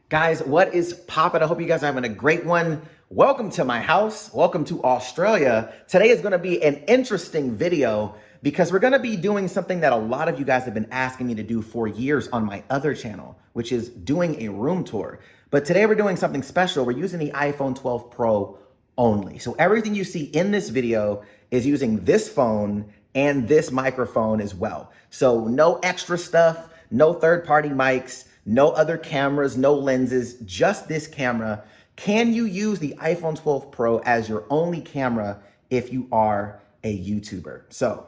Guys, what is poppin'? I hope you guys are having a great one. Welcome to my house. Welcome to Australia. Today is gonna be an interesting video because we're gonna be doing something that a lot of you guys have been asking me to do for years on my other channel, which is doing a room tour. But today we're doing something special. We're using the iPhone 12 Pro only. So everything you see in this video is using this phone and this microphone as well. So no extra stuff, no third-party mics, no other cameras, no lenses, just this camera. Can you use the iPhone 12 Pro as your only camera if you are a YouTuber? So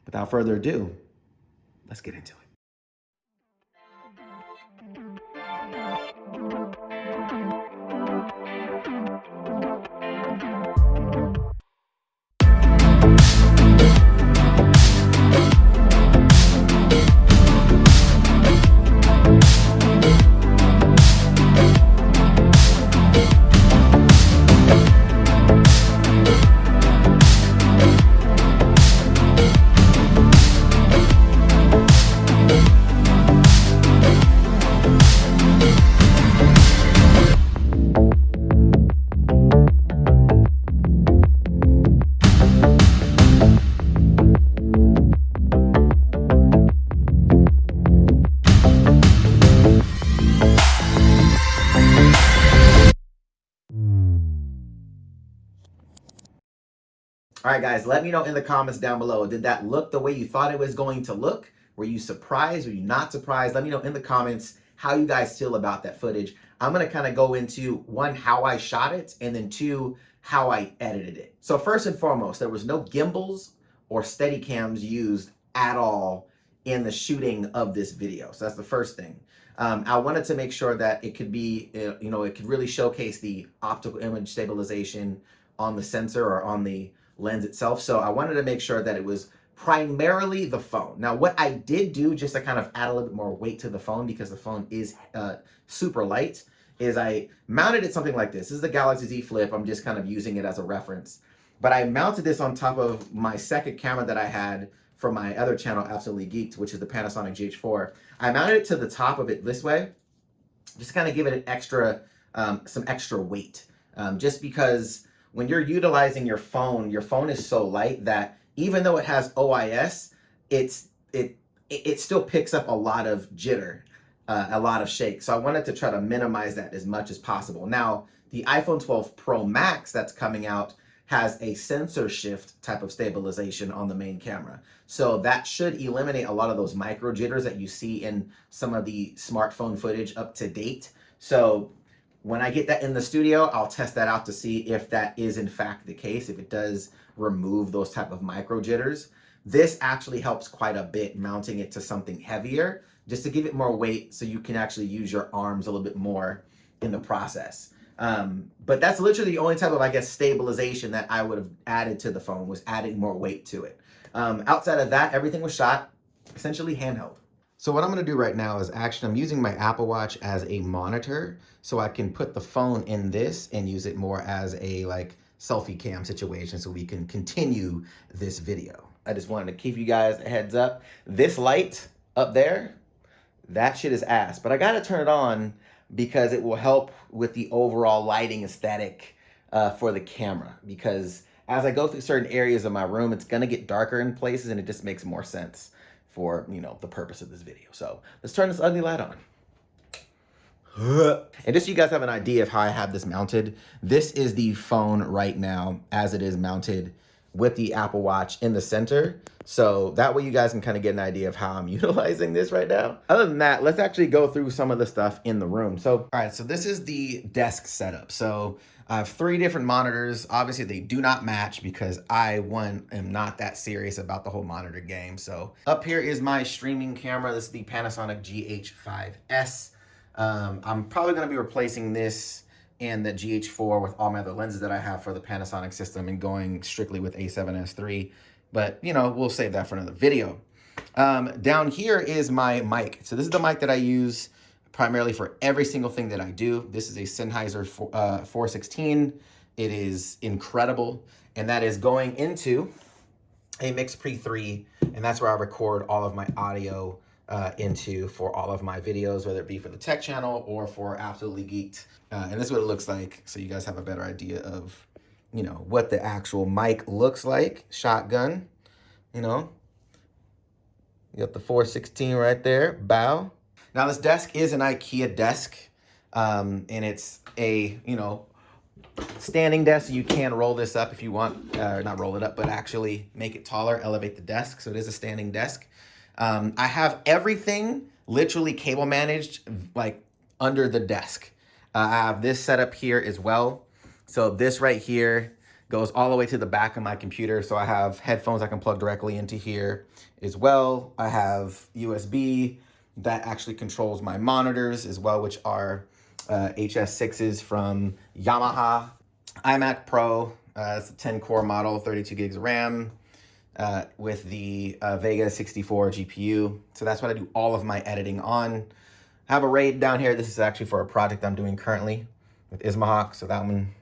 without further ado, let's get into it. All right, guys, let me know in the comments down below. Did that look the way you thought it was going to look? Were you surprised? Were you not surprised? Let me know in the comments how you guys feel about that footage. I'm gonna kind of go into one, how I shot it, and then two, how I edited it. So first and foremost, there was no gimbals or steady cams used at all in the shooting of this video. So that's the first thing. I wanted to make sure that it could be, it could really showcase the optical image stabilization on the sensor or on the lens itself. So I wanted to make sure that it was primarily the phone. Now, what I did do just to kind of add a little bit more weight to the phone, because the phone is super light, is I mounted it something like this. This is the Galaxy Z Flip. I'm just kind of using it as a reference. But I mounted this on top of my second camera that I had from my other channel, Absolutely Geek'D, which is the Panasonic GH4. I mounted it to the top of it this way, just to kind of give it an extra, some extra weight, just because when you're utilizing your phone is so light that even though it has OIS, it still picks up a lot of jitter, a lot of shake. So I wanted to try to minimize that as much as possible. Now, the iPhone 12 Pro Max that's coming out has a sensor shift type of stabilization on the main camera. So that should eliminate a lot of those micro jitters that you see in some of the smartphone footage up to date. So when I get that in the studio, I'll test that out to see if that is in fact the case, if it does remove those type of micro jitters. This actually helps quite a bit, mounting it to something heavier, just to give it more weight so you can actually use your arms a little bit more in the process. But that's literally the only type of, I guess, stabilization that I would have added to the phone, was adding more weight to it. Outside of that, everything was shot essentially handheld. So what I'm gonna do right now is actually, I'm using my Apple Watch as a monitor so I can put the phone in this and use it more as a selfie cam situation so we can continue this video. I just wanted to give you guys a heads up. This light up there, that shit is ass, but I gotta turn it on because it will help with the overall lighting aesthetic for the camera, because as I go through certain areas of my room, it's gonna get darker in places and it just makes more sense for, the purpose of this video. So let's turn this ugly light on. And just so you guys have an idea of how I have this mounted, this is the phone right now as it is mounted with the Apple Watch in the center. So that way you guys can kind of get an idea of how I'm utilizing this right now. Other than that, let's actually go through some of the stuff in the room. So, all right, so this is the desk setup. So I have 3 different monitors. Obviously, they do not match because I, am not that serious about the whole monitor game. So up here is my streaming camera. This is the Panasonic GH5S. I'm probably going to be replacing this and the GH4 with all my other lenses that I have for the Panasonic system and going strictly with A7S III. But, we'll save that for another video. Down here is my mic. So this is the mic that I use primarily for every single thing that I do. This is a Sennheiser 416. It is incredible. And that is going into a Mix Pre 3. And that's where I record all of my audio into for all of my videos, whether it be for the tech channel or for Absolutely Geek'd. And this is what it looks like, so you guys have a better idea of, you know, what the actual mic looks like. Shotgun, you know. You got the 416 right there, bow. Now this desk is an IKEA desk, and it's a, you know, standing desk. You can roll this up if you want, not roll it up, but actually make it taller, elevate the desk. So it is a standing desk. I have everything literally cable managed, like under the desk. I have this set up here as well. So this right here goes all the way to the back of my computer. So I have headphones I can plug directly into here as well. I have USB that actually controls my monitors as well, which are HS6s from Yamaha. iMac Pro, it's a 10 core model, 32 gigs of RAM with the Vega 64 GPU. So that's what I do all of my editing on. I have a RAID down here. This is actually for a project I'm doing currently with Ismahawk. So that one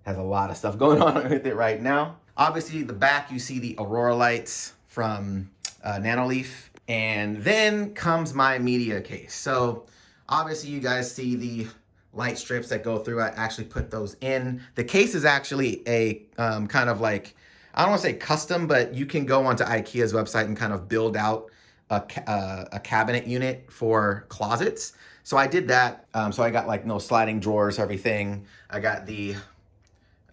has a lot of stuff going on with it right now. Obviously, the back, you see the Aurora lights from Nanoleaf. And then comes my media case. So obviously, you guys see the light strips that go through. I actually put those in. The case is actually a kind of like, I don't want to say custom, but you can go onto IKEA's website and kind of build out a cabinet unit for closets. So I did that. So I got like no sliding drawers, everything. I got the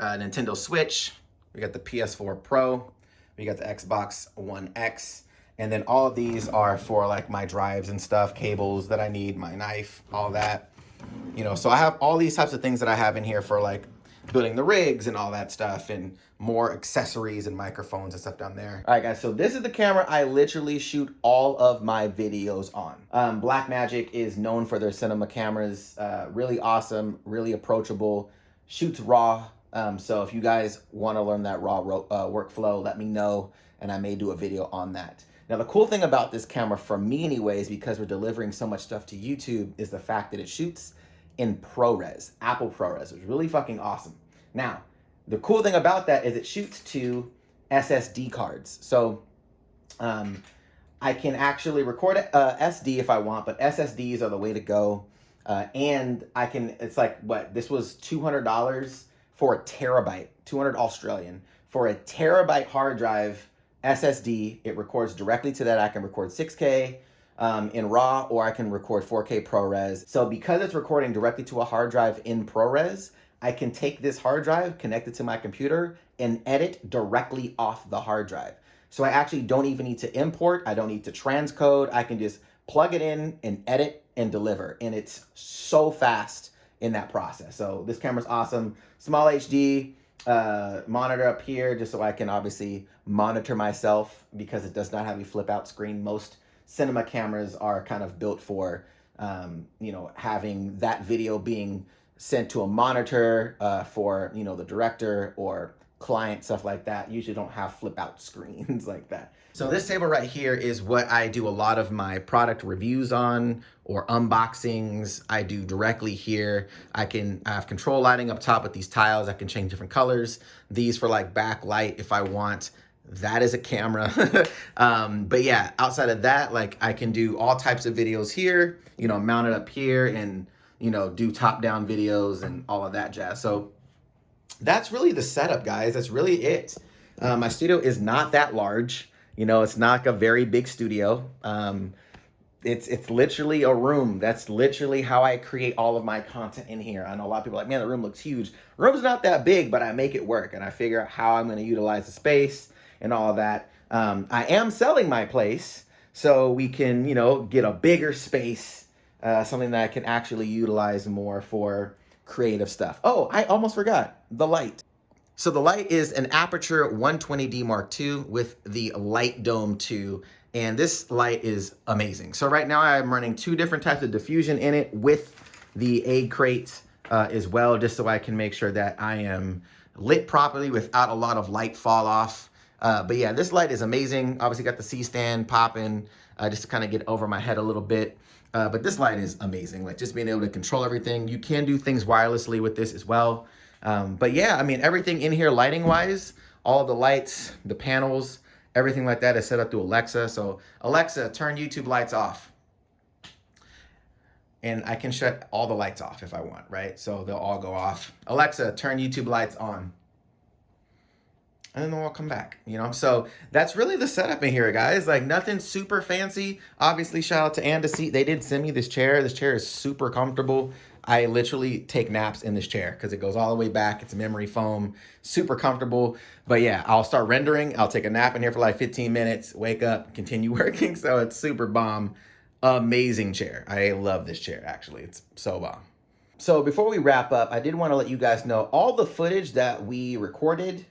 Nintendo Switch. We got the PS4 Pro. We got the Xbox One X. And then all of these are for like my drives and stuff, cables that I need, my knife, all that. You know, so I have all these types of things that I have in here for like building the rigs and all that stuff, and more accessories and microphones and stuff down there. All right, guys, so this is the camera I literally shoot all of my videos on. Blackmagic is known for their cinema cameras. Really awesome, really approachable, shoots raw. So if you guys want to learn that raw workflow, let me know, and I may do a video on that. Now, the cool thing about this camera, for me anyways, because we're delivering so much stuff to YouTube, is the fact that it shoots in ProRes, Apple ProRes, which is really fucking awesome. Now, the cool thing about that is it shoots to SSD cards. So I can actually record SD if I want, but SSDs are the way to go. And I can, it's like, what, this was $200 for a terabyte, 200 Australian, for a terabyte hard drive SSD. It records directly to that. I can record 6K in RAW, or I can record 4K ProRes. So because it's recording directly to a hard drive in ProRes, I can take this hard drive, connect it to my computer, and edit directly off the hard drive. So I actually don't even need to import. I don't need to transcode. I can just plug it in and edit and deliver. And it's so fast in that process. So this camera's awesome. Small HD monitor up here, just so I can obviously monitor myself, because it does not have a flip out screen. Most cinema cameras are kind of built for, you know, having that video being sent to a monitor for, you know, the director or client, stuff like that. Usually don't have flip out screens like that. So this table right here is what I do a lot of my product reviews on, or unboxings. I do directly here. I have control lighting up top with these tiles. I can change different colors. These for like backlight if I want. That is a camera. But yeah, outside of that, like I can do all types of videos here, you know, mount it up here and, you know, do top down videos and all of that jazz. So that's really the setup, guys. That's really it. My studio is not that large. You know, it's not a very big studio. It's literally a room. That's literally how I create all of my content in here. I know a lot of people are like, man, the room looks huge. The room's not that big, but I make it work, and I figure out how I'm going to utilize the space and all of that. I am selling my place, so we can, you know, get a bigger space, something that I can actually utilize more for creative stuff. Oh, I almost forgot the light. So the light is an Aperture 120D Mark II with the Light Dome 2, and this light is amazing. So right now I'm running 2 different types of diffusion in it with the egg crate as well, just so I can make sure that I am lit properly without a lot of light fall off. But yeah, this light is amazing. Obviously got the C-stand popping just to kind of get over my head a little bit. But this light is amazing, like just being able to control everything. You can do things wirelessly with this as well. But yeah, I mean, everything in here lighting wise, all the lights, the panels, everything like that is set up through Alexa. So Alexa, turn YouTube lights off. and I can shut all the lights off if I want, right? So they'll all go off. Alexa, turn YouTube lights on. And then they'll all come back, you know? So that's really the setup in here, guys. Like nothing super fancy. Obviously, shout out to Andaseat. They did send me this chair. This chair is super comfortable. I literally take naps in this chair because it goes all the way back. It's memory foam, super comfortable. But yeah, I'll start rendering. I'll take a nap in here for like 15 minutes, wake up, continue working. So it's super bomb. Amazing chair. I love this chair, actually. It's so bomb. So before we wrap up, I did want to let you guys know all the footage that we recorded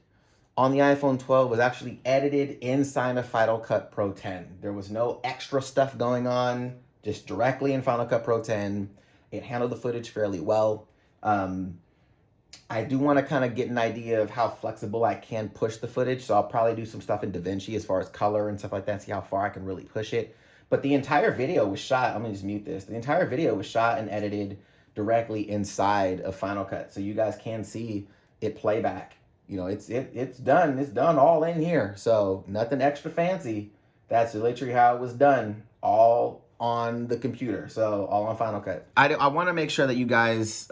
on the iPhone 12 was actually edited inside of Final Cut Pro 10. There was no extra stuff going on, just directly in Final Cut Pro 10. It handled the footage fairly well. I do want to kind of get an idea of how flexible I can push the footage, so I'll probably do some stuff in DaVinci as far as color and stuff like that, see how far I can really push it. But the entire video was shot, I'm gonna just mute this. The entire video was shot and edited directly inside of Final Cut, so you guys can see it playback. You know, it's done. It's done all in here. So nothing extra fancy. That's literally how it was done. All on the computer. So all on Final Cut. I want to make sure that you guys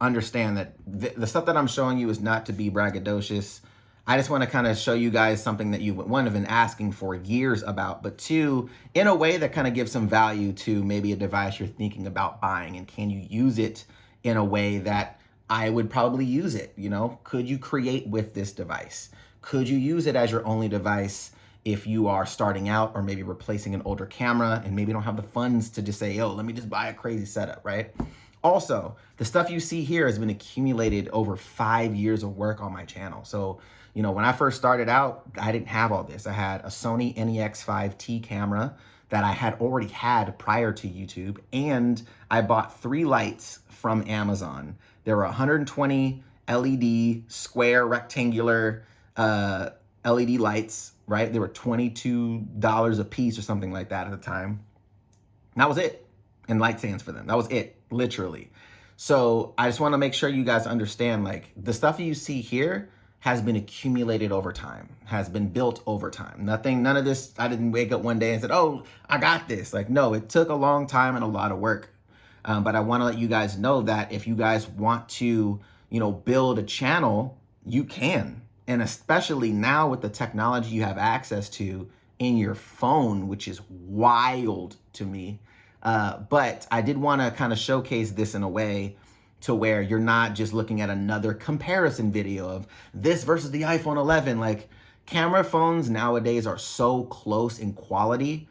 understand that the stuff that I'm showing you is not to be braggadocious. I just want to kind of show you guys something that you, one, have been asking for years about, but two, in a way that kind of gives some value to maybe a device you're thinking about buying, and can you use it in a way that I would probably use it, you know? Could you create with this device? Could you use it as your only device if you are starting out or maybe replacing an older camera and maybe don't have the funds to just say, yo, let me just buy a crazy setup, right? Also, the stuff you see here has been accumulated over 5 years of work on my channel. So, you know, when I first started out, I didn't have all this. I had a Sony NEX5T camera that I had already had prior to YouTube, and I bought 3 lights from Amazon. There were 120 LED square rectangular LED lights, right? They were $22 a piece or something like that at the time. And that was it. And light stands for them. That was it, literally. So I just want to make sure you guys understand, like, the stuff you see here has been accumulated over time, has been built over time. None of this, I didn't wake up one day and said, oh, I got this. Like, no, it took a long time and a lot of work. But I want to let you guys know that if you guys want to, you know, build a channel, you can. And especially now with the technology you have access to in your phone, which is wild to me. But I did want to kind of showcase this in a way to where you're not just looking at another comparison video of this versus the iPhone 11. Like, camera phones nowadays are so close in quality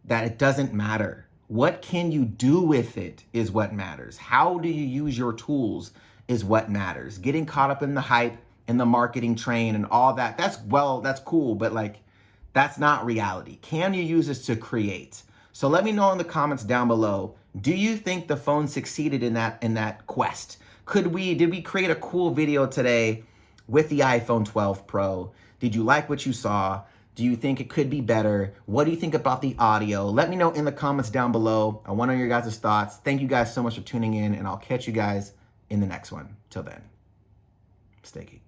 that it doesn't matter. What can you do with it is what matters. How do you use your tools is what matters. Getting caught up in the hype and the marketing train and all that, that's cool, but like, that's not reality. Can you use this to create? So let me know in the comments down below, do you think the phone succeeded in that quest? Did we create a cool video today with the iPhone 12 Pro? Did you like what you saw? Do you think it could be better? What do you think about the audio? Let me know in the comments down below. I want to know your guys' thoughts. Thank you guys so much for tuning in, and I'll catch you guys in the next one. Till then, stay geeked.